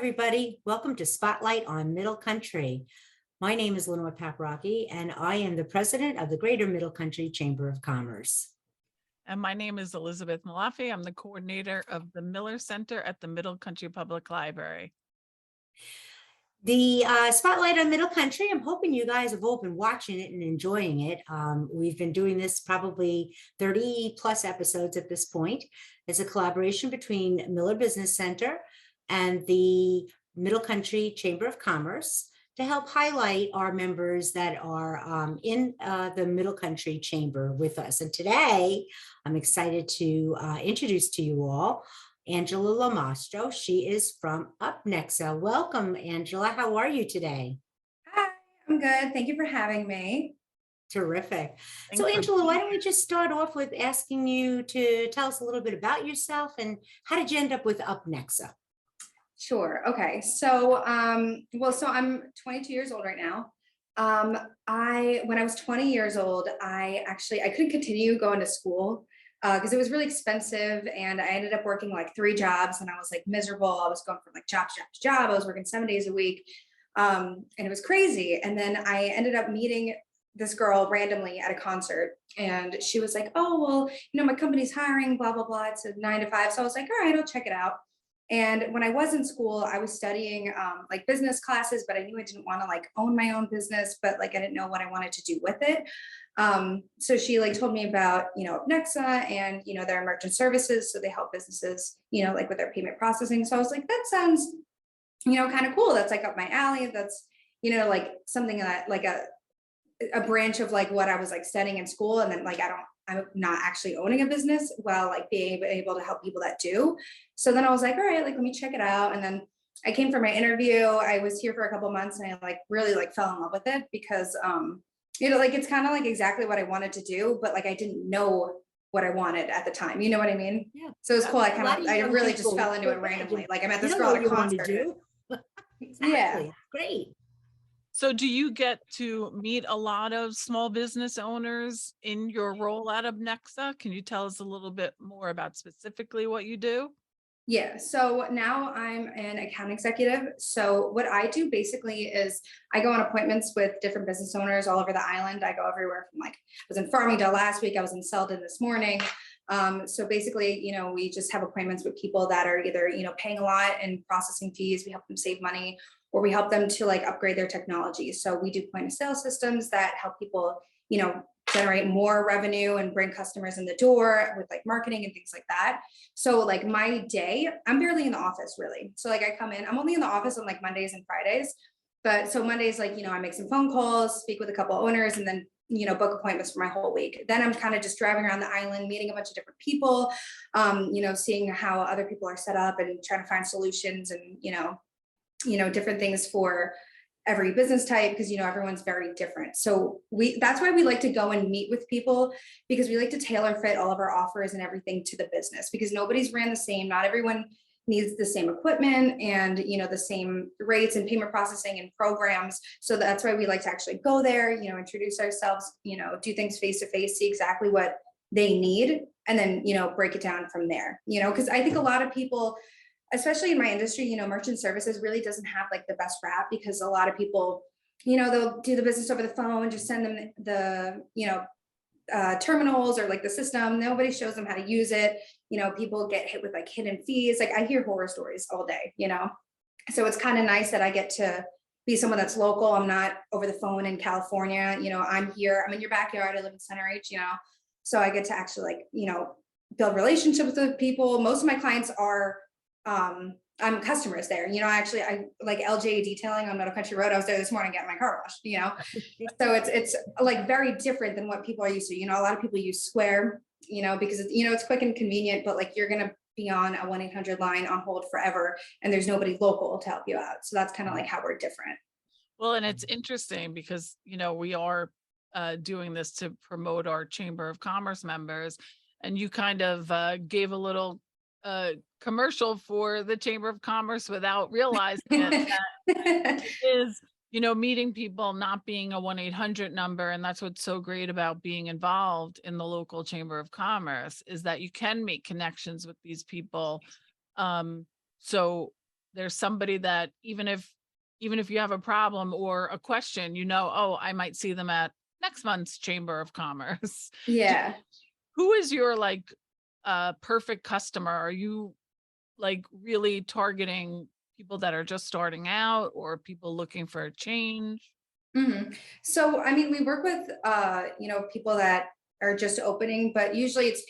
everybody. Welcome to Spotlight on Middle Country. My name is Lenore Paprocki, and I am the president of the Greater Middle Country Chamber of Commerce. And my name is Elizabeth Malafi. I'm the coordinator of the Miller Center at the Middle Country Public Library. The Spotlight on Middle Country, I'm hoping you guys have all been watching it and enjoying it. We've been doing this probably 30 plus episodes at this point. It's a collaboration between Miller Business Center and the Middle Country Chamber of Commerce to help highlight our members that are in the Middle Country Chamber with us. And today, I'm excited to introduce to you all Angela Lomastro. She is from UpNexa. Welcome, Angela. How are you today? Hi, I'm good. Thank you for having me. Terrific. Thanks So, for Angela, being why don't we just start off with asking you to tell us a little bit about yourself and how did you end up with UpNexa? Sure. Okay. So, so I'm 22 years old right now. When I was 20 years old, I couldn't continue going to school because it was really expensive, and I ended up working like 3 jobs, and I was like miserable. I was going from like job to job to job. I was working 7 days a week, and it was crazy. And then I ended up meeting this girl randomly at a concert, and she was like, "Oh, well, my company's hiring, blah blah blah. It's a 9 to 5." So I was like, "All right, I'll check it out." And when I was in school, I was studying like business classes, but I knew I didn't want to like own my own business, but like I didn't know what I wanted to do with it. So she like told me about, UpNexa and, their merchant services. So they help businesses, like with their payment processing. So I was like, that sounds, kind of cool. That's like up my alley. That's, like something that like a branch of like what I was like studying in school. And then like I'm not actually owning a business while like being able to help people that do. So then I was like, all right, like let me check it out. And then I came for my interview. I was here for a couple of months, and I like really like fell in love with it because like it's kind of like exactly what I wanted to do, but like I didn't know what I wanted at the time. You know what I mean? Yeah. So it was cool. I Young really just people, fell into it right, randomly. Like I met you this don't girl know at a what you want to concert. do. Yeah. Exactly. Great. So do you get to meet a lot of small business owners in your role at UpNexa? Can you tell us a little bit more about specifically what you do? Yeah, so now I'm an account executive. So what I do basically is I go on appointments with different business owners all over the island. I go everywhere from like, I was in Farmingdale last week, I was in Selden this morning. So basically, we just have appointments with people that are either, paying a lot in processing fees, we help them save money, or we help them to like upgrade their technology. So we do point of sale systems that help people, generate more revenue and bring customers in the door with like marketing and things like that. So like my day, I'm barely in the office really. So like I come in, I'm only in the office on like Mondays and Fridays. But so Mondays, like, I make some phone calls, speak with a couple owners, and then, book appointments for my whole week. Then I'm kind of just driving around the island, meeting a bunch of different people, seeing how other people are set up and trying to find solutions and, different things for every business type, because everyone's very different. So that's why we like to go and meet with people, because we like to tailor fit all of our offers and everything to the business, because nobody's ran the same. Not everyone needs the same equipment and the same rates and payment processing and programs. So that's why we like to actually go there, introduce ourselves, do things face to face, see exactly what they need, and then break it down from there. Because I think a lot of people, especially in my industry, merchant services really doesn't have like the best rap, because a lot of people, they'll do the business over the phone, just send them the, terminals or like the system. Nobody shows them how to use it. People get hit with like hidden fees. Like I hear horror stories all day, so it's kind of nice that I get to be someone that's local. I'm not over the phone in California. I'm here, I'm in your backyard. I live in Center H, so I get to actually like, build relationships with people. Most of my clients are, I'm customers there. I like LJ Detailing on Middle Country Road. I was there this morning getting my car washed, so it's like very different than what people are used to. A lot of people use Square, because it's quick and convenient, but like you're going to be on a 1-800 line on hold forever, and there's nobody local to help you out. So that's kind of like how we're different. Well, and it's interesting because, we are doing this to promote our Chamber of Commerce members, and you kind of gave a little commercial for the Chamber of Commerce without realizing it. It is, meeting people, not being a 1-800 number. And that's what's so great about being involved in the local Chamber of Commerce, is that you can make connections with these people. So there's somebody that even if you have a problem or a question, oh, I might see them at next month's Chamber of Commerce. Yeah. Who is your like perfect customer? Are you like really targeting people that are just starting out or people looking for a change? So, I mean, we work with, people that are just opening, but usually it's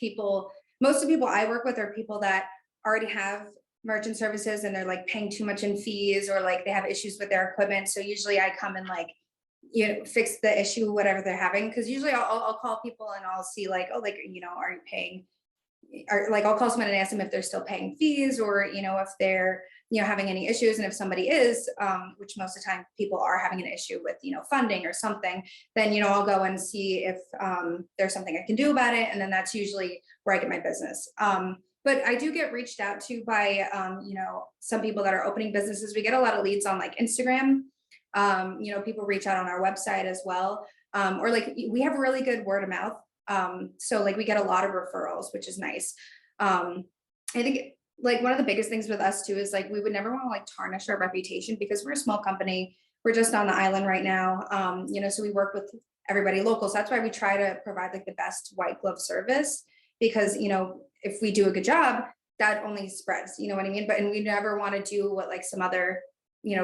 most of the people I work with are people that already have merchant services and they're like paying too much in fees or like they have issues with their equipment. So usually I come and like, fix the issue, whatever they're having. Cause usually I'll call people and I'll see like, oh, like, are you paying, or like I'll call someone and ask them if they're still paying fees or, if they're, having any issues. And if somebody is, which most of the time people are having an issue with, funding or something, then, I'll go and see if there's something I can do about it. And then that's usually where I get my business. But I do get reached out to by, some people that are opening businesses. We get a lot of leads on like Instagram. People reach out on our website as well. Or like we have really good word of mouth. So like we get a lot of referrals, which is nice. I think like one of the biggest things with us too is like we would never want to like tarnish our reputation because we're a small company. We're just on the island right now. So we work with everybody local. So that's why we try to provide like the best white glove service because, if we do a good job, that only spreads, you know what I mean? And we never want to do what like some other,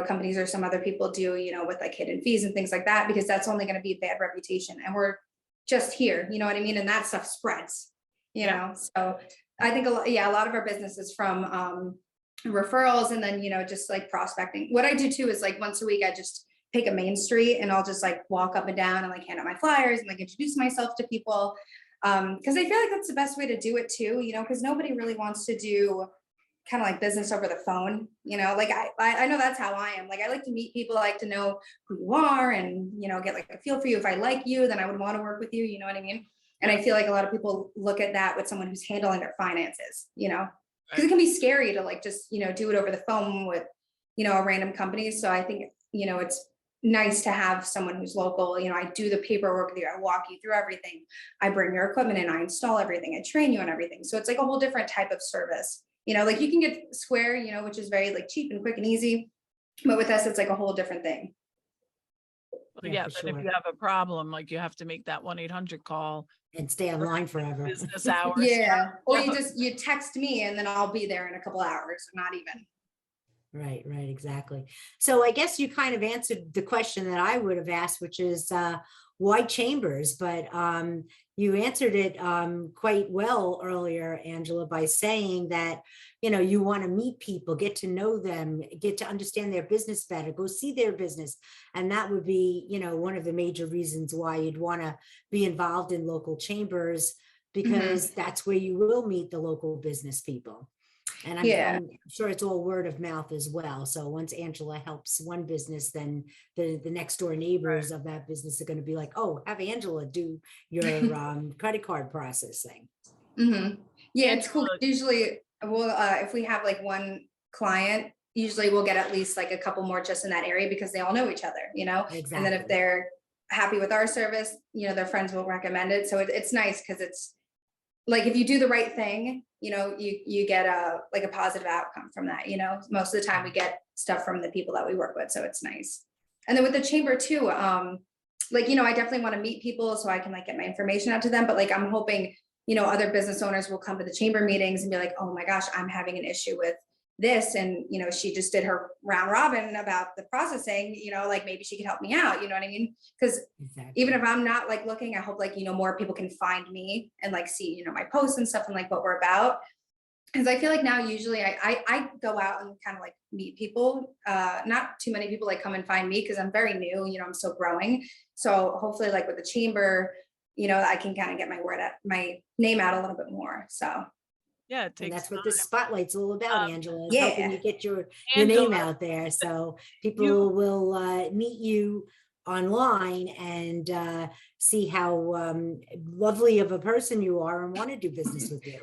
companies or some other people do, with like hidden fees and things like that, because that's only going to be a bad reputation. And we're just here, you know what I mean? And that stuff spreads, Yeah. know? So I think a lot of our business is from referrals and then, just like prospecting. What I do too is like once a week, I just pick a main street and I'll just like walk up and down and like hand out my flyers and like introduce myself to people. Cause I feel like that's the best way to do it too, cause nobody really wants to do kind of like business over the phone, like I know that's how I am. Like I like to meet people, I like to know who you are and, get like a feel for you. If I like you, then I would want to work with you. You know what I mean? And I feel like a lot of people look at that with someone who's handling their finances, because it can be scary to like, just, do it over the phone with, a random company. So I think, it's nice to have someone who's local. I do the paperwork with you. I walk you through everything. I bring your equipment in, I install everything. I train you on everything. So it's like a whole different type of service. Like you can get Square, which is very like cheap and quick and easy. But with us, it's like a whole different thing. Well, Yeah, yeah, for but if sure. you have a problem, like you have to make that 1-800 call And stay online forever. business hours. Yeah. Or Yeah. you text me and then I'll be there in a couple hours, not even. Right, exactly. So I guess you kind of answered the question that I would have asked, which is why chambers? But you answered it quite well earlier, Angela, by saying that, you want to meet people, get to know them, get to understand their business better, go see their business. And that would be, one of the major reasons why you'd want to be involved in local chambers, because that's where you will meet the local business people. And I'm sure it's all word of mouth as well. So once Angela helps one business, then the next door neighbors of that business are going to be like, oh, have Angela do your credit card processing. Yeah, it's cool. Usually, if we have like one client, usually we'll get at least like a couple more just in that area because they all know each other, Exactly. And then if they're happy with our service, their friends will recommend it. So it's nice because it's like if you do the right thing, you get a positive outcome from that. Most of the time we get stuff from the people that we work with, so it's nice. And then with the chamber too, I definitely want to meet people so I can like get my information out to them. But like I'm hoping, other business owners will come to the chamber meetings and be like, oh my gosh, I'm having an issue with this, and she just did her round robin about the processing, like maybe she could help me out, you know what I mean? Because even if I'm not like looking, I hope like more people can find me and like see my posts and stuff and like what we're about. Because I feel like now usually I go out and kind of like meet people, not too many people like come and find me because I'm very new, I'm still growing. So hopefully like with the chamber, I can kind of get my name out a little bit more. So Yeah, it and takes that's what time. this spotlight's all about, Angela, is Yeah. helping you get your Angela, name out there. So people will meet you online and see how lovely of a person you are and want to do business with you.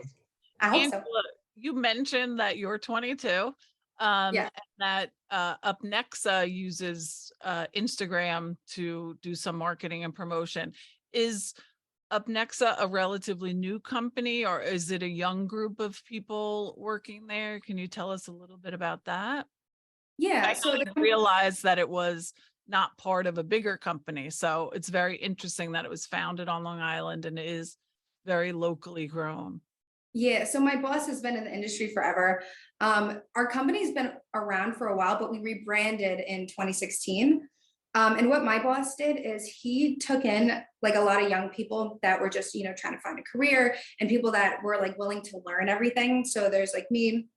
I hope so. Angela, you mentioned that you're 22, and that UpNexa uses Instagram to do some marketing and promotion. Is UpNexa a relatively new company, or is it a young group of people working there? Can you tell us a little bit about that? Yeah, I so the hadn't realized that it was not part of a bigger company. So it's very interesting that it was founded on Long Island and is very locally grown. Yeah, so my boss has been in the industry forever. Our company's been around for a while, but we rebranded in 2016. And what my boss did is he took in like a lot of young people that were just, trying to find a career and people that were like willing to learn everything. So there's like me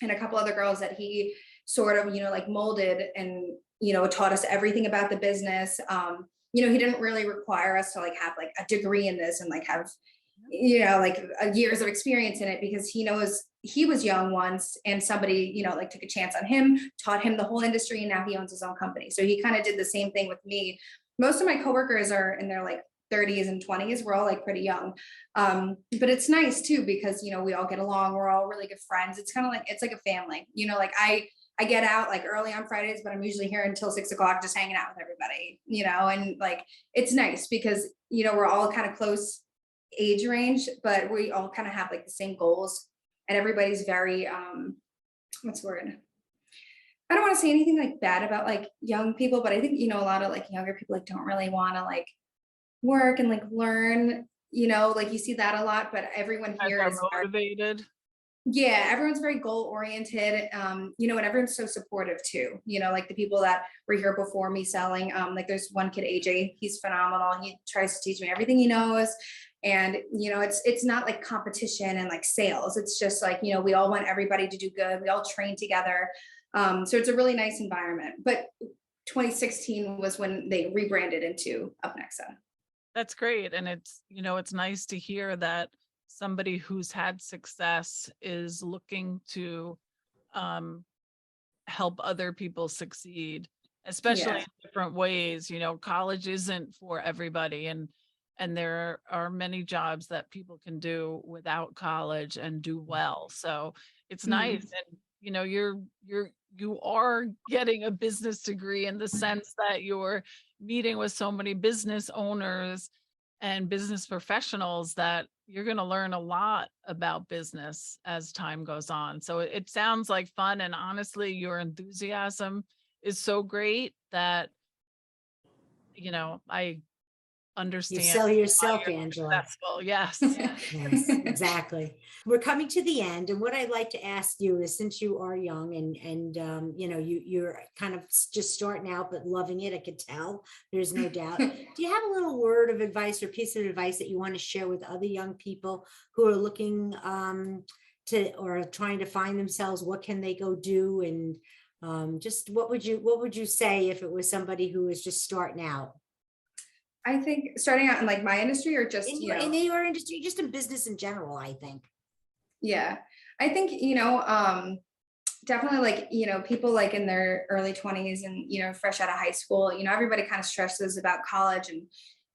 and a couple other girls that he sort of, like molded and, taught us everything about the business. He didn't really require us to like have like a degree in this and like have like years of experience in it because he knows he was young once and somebody, like took a chance on him, taught him the whole industry, and now he owns his own company. So he kind of did the same thing with me. Most of my coworkers are in their like 30s and 20s. We're all like pretty young. But it's nice too because, we all get along. We're all really good friends. It's kind of like, it's like a family, like I get out like early on Fridays, but I'm usually here until 6 o'clock, just hanging out with everybody, and like, it's nice because, we're all kind of close age range, but we all kind of have like the same goals and everybody's very what's the word? I don't want to say anything like bad about like young people, but I think, a lot of like younger people like don't really want to like work and like learn, like you see that a lot, but everyone Guys here are is motivated. yeah, everyone's very goal oriented, and everyone's so supportive too. Like the people that were here before me selling, like there's one kid, AJ, he's phenomenal. He tries to teach me everything he knows. And, it's not like competition and like sales. It's just like, we all want everybody to do good. We all train together. So it's a really nice environment. But 2016 was when they rebranded into UpNexa. That's great. And it's nice to hear that somebody who's had success is looking to help other people succeed, especially Yeah. in different ways. College isn't for everybody, and there are many jobs that people can do without college and do well. So it's nice. Mhm. And you are getting a business degree in the sense that you're meeting with so many business owners and business professionals that you're going to learn a lot about business as time goes on. So it sounds like fun. And honestly, your enthusiasm is so great that, I You understand sell why yourself, you're Angela. successful. Yes. Yes, exactly. We're coming to the end, and what I'd like to ask you is, since you are young and you're kind of just starting out but loving it, I could tell. There's no doubt. Do you have a little word of advice or piece of advice that you want to share with other young people who are looking to or trying to find themselves? What can they go do? And just what would you say if it was somebody who was just starting out? I think starting out in like my industry or just, In your industry, just in business in general, I think. yeah, I think, definitely like, people like in their early 20s and, fresh out of high school, everybody kind of stresses about college and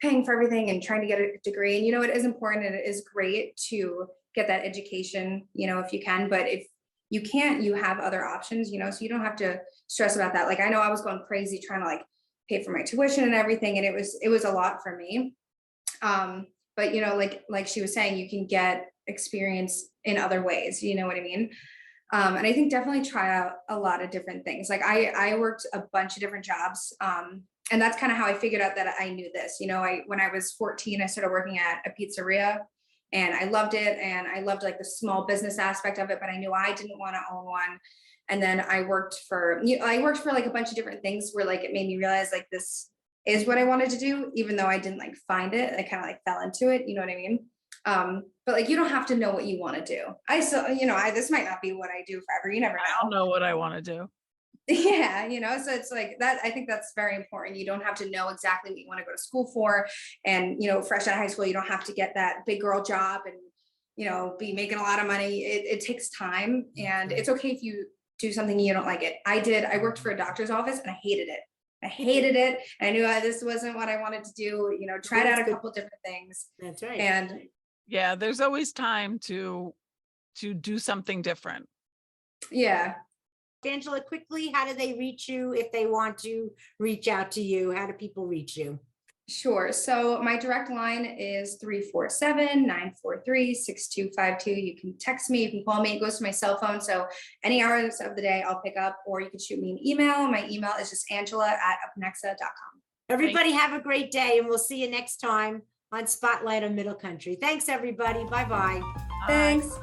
paying for everything and trying to get a degree. And, it is important and it is great to get that education, if you can, but if you can't, you have other options, so you don't have to stress about that. Like, I know I was going crazy trying to like pay for my tuition and everything. And it was a lot for me. But, like she was saying, you can get experience in other ways, you know what I mean? And I think definitely try out a lot of different things. Like I worked a bunch of different jobs. And that's kind of how I figured out that I knew this. When I was 14, I started working at a pizzeria and I loved it. And I loved like the small business aspect of it, but I knew I didn't want to own one. And then I worked for like a bunch of different things where like it made me realize like this is what I wanted to do, even though I didn't like find it. I kind of like fell into it. You know what I mean? But like you don't have to know what you want to do. I still, this might not be what I do forever. You never I don't know. know what I want to do. Yeah, so it's like that. I think that's very important. You don't have to know exactly what you want to go to school for. And, fresh out of high school, you don't have to get that big girl job and, be making a lot of money. It takes time and it's okay if you do something you don't like it. I worked for a doctor's office and I hated it. And I knew this wasn't what I wanted to do, tried out a couple different things. That's right. And Yeah, there's always time to do something different. yeah. Angela, quickly, how do they reach you if they want to reach out to you? How do people reach you? Sure. So my direct line is 347-943-6252. You can text me, you can call me, it goes to my cell phone. So any hours of the day I'll pick up, or you can shoot me an email. My email is just angela@upnexa.com. Everybody have a great day, and we'll see you next time on Spotlight on Middle Country. Thanks, everybody. Bye-bye. Bye. Thanks.